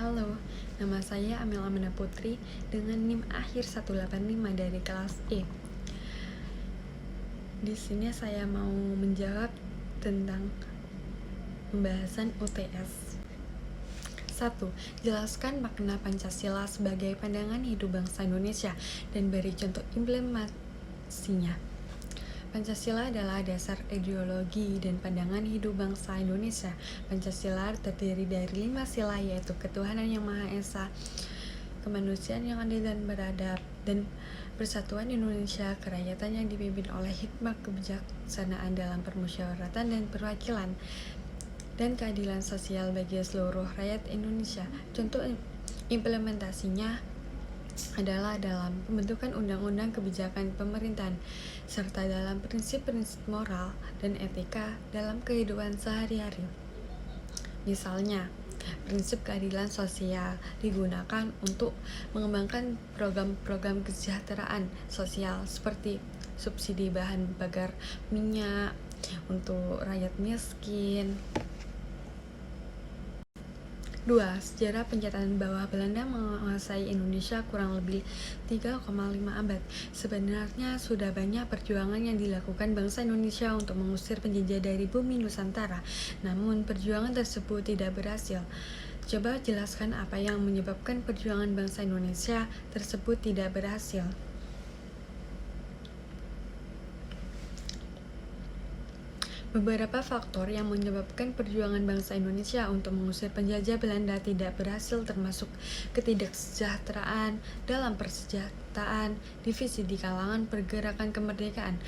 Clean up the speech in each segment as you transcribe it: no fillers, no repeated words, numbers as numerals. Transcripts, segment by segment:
Halo, nama saya Amel Amanda Putri dengan NIM akhir 185 dari kelas E. Di sini saya mau menjawab tentang pembahasan UTS. 1. Jelaskan makna Pancasila sebagai pandangan hidup bangsa Indonesia dan beri contoh implementasinya. Pancasila adalah dasar ideologi dan pandangan hidup bangsa Indonesia. Pancasila terdiri dari 5 sila, yaitu ketuhanan yang Maha Esa, kemanusiaan yang adil dan beradab, dan persatuan Indonesia, kerakyatan yang dipimpin oleh hikmah kebijaksanaan dalam permusyawaratan dan perwakilan, dan keadilan sosial bagi seluruh rakyat Indonesia. Contoh implementasinya adalah dalam pembentukan undang-undang kebijakan pemerintahan, serta dalam prinsip-prinsip moral dan etika dalam kehidupan sehari-hari. Misalnya, prinsip keadilan sosial digunakan untuk mengembangkan program-program kesejahteraan sosial seperti subsidi bahan bakar minyak untuk rakyat miskin. 2. Sejarah pencataan bahwa Belanda menguasai Indonesia kurang lebih 3,5 abad. Sebenarnya sudah banyak perjuangan yang dilakukan bangsa Indonesia untuk mengusir penjajah dari bumi Nusantara, namun perjuangan tersebut tidak berhasil. Coba jelaskan apa yang menyebabkan perjuangan bangsa Indonesia tersebut tidak berhasil. Beberapa faktor yang menyebabkan perjuangan bangsa Indonesia untuk mengusir penjajah Belanda tidak berhasil termasuk ketidaksejahteraan dalam persenjataan, divisi di kalangan pergerakan kemerdekaan,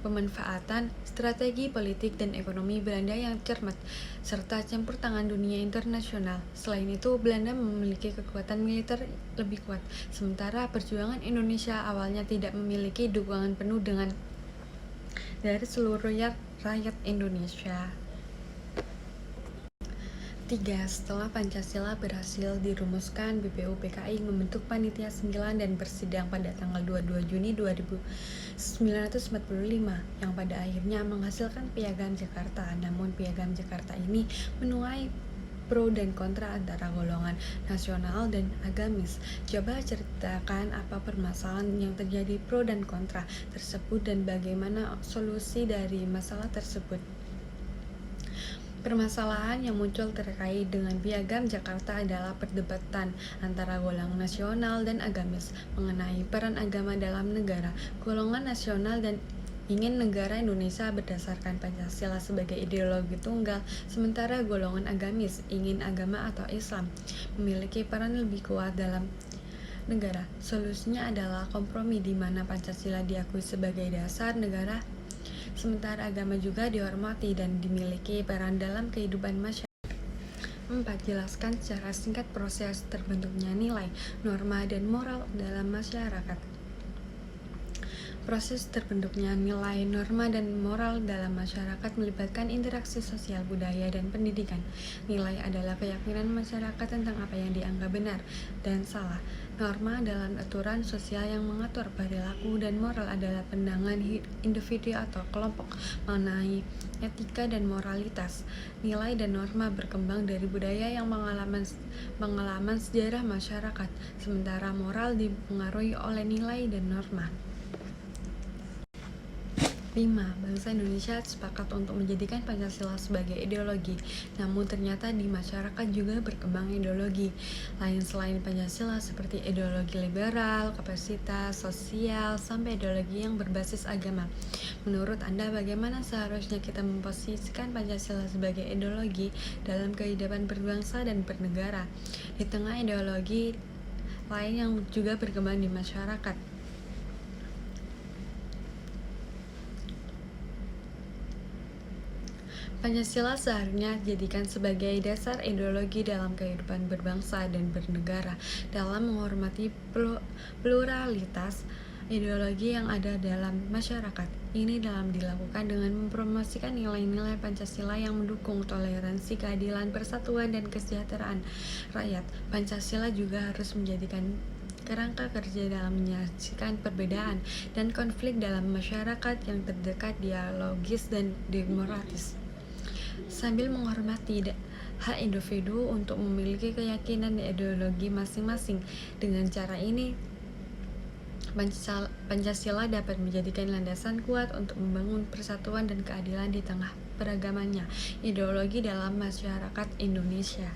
pemanfaatan strategi politik dan ekonomi Belanda yang cermat, serta campur tangan dunia internasional. Selain itu, Belanda memiliki kekuatan militer lebih kuat, sementara perjuangan Indonesia awalnya tidak memiliki dukungan penuh dari seluruh rakyat Indonesia. 3. Setelah Pancasila berhasil dirumuskan, BPUPKI membentuk Panitia 9 dan bersidang pada tanggal 22 Juni 1945 yang pada akhirnya menghasilkan Piagam Jakarta. Namun Piagam Jakarta ini menuai pro dan kontra antara golongan nasional dan agamis. Coba ceritakan apa permasalahan yang terjadi pro dan kontra tersebut dan bagaimana solusi dari masalah tersebut. Permasalahan yang muncul terkait dengan Piagam Jakarta adalah perdebatan antara golongan nasional dan agamis mengenai peran agama dalam negara. Golongan nasional dan ingin negara Indonesia berdasarkan Pancasila sebagai ideologi tunggal, sementara golongan agamis ingin agama atau Islam memiliki peran lebih kuat dalam negara. Solusinya adalah kompromi di mana Pancasila diakui sebagai dasar negara, sementara agama juga dihormati dan dimiliki peran dalam kehidupan masyarakat. 4. Jelaskan secara singkat proses terbentuknya nilai, norma, dan moral dalam masyarakat. Proses terbentuknya nilai, norma, dan moral dalam masyarakat melibatkan interaksi sosial, budaya, dan pendidikan. Nilai adalah keyakinan masyarakat tentang apa yang dianggap benar dan salah. Norma adalah aturan sosial yang mengatur perilaku, dan moral adalah pandangan individu atau kelompok mengenai etika dan moralitas. Nilai dan norma berkembang dari budaya yang pengalaman sejarah masyarakat, sementara moral dipengaruhi oleh nilai dan norma. 5. Bangsa Indonesia sepakat untuk menjadikan Pancasila sebagai ideologi, namun ternyata di masyarakat juga berkembang ideologi lain selain Pancasila seperti ideologi liberal, kapasitas sosial, sampai ideologi yang berbasis agama. Menurut Anda, bagaimana seharusnya kita memposisikan Pancasila sebagai ideologi dalam kehidupan berbangsa dan bernegara, di tengah ideologi lain yang juga berkembang di masyarakat? Pancasila seharusnya dijadikan sebagai dasar ideologi dalam kehidupan berbangsa dan bernegara dalam menghormati pluralitas ideologi yang ada dalam masyarakat. Ini dalam dilakukan dengan mempromosikan nilai-nilai Pancasila yang mendukung toleransi, keadilan, persatuan, dan kesejahteraan rakyat. Pancasila juga harus menjadikan kerangka kerja dalam menyaksikan perbedaan dan konflik dalam masyarakat yang terdekat, dialogis, dan demokratis, sambil menghormati hak individu untuk memiliki keyakinan dan ideologi masing-masing. Dengan cara ini, Pancasila dapat menjadikan landasan kuat untuk membangun persatuan dan keadilan di tengah beragamannya ideologi dalam masyarakat Indonesia.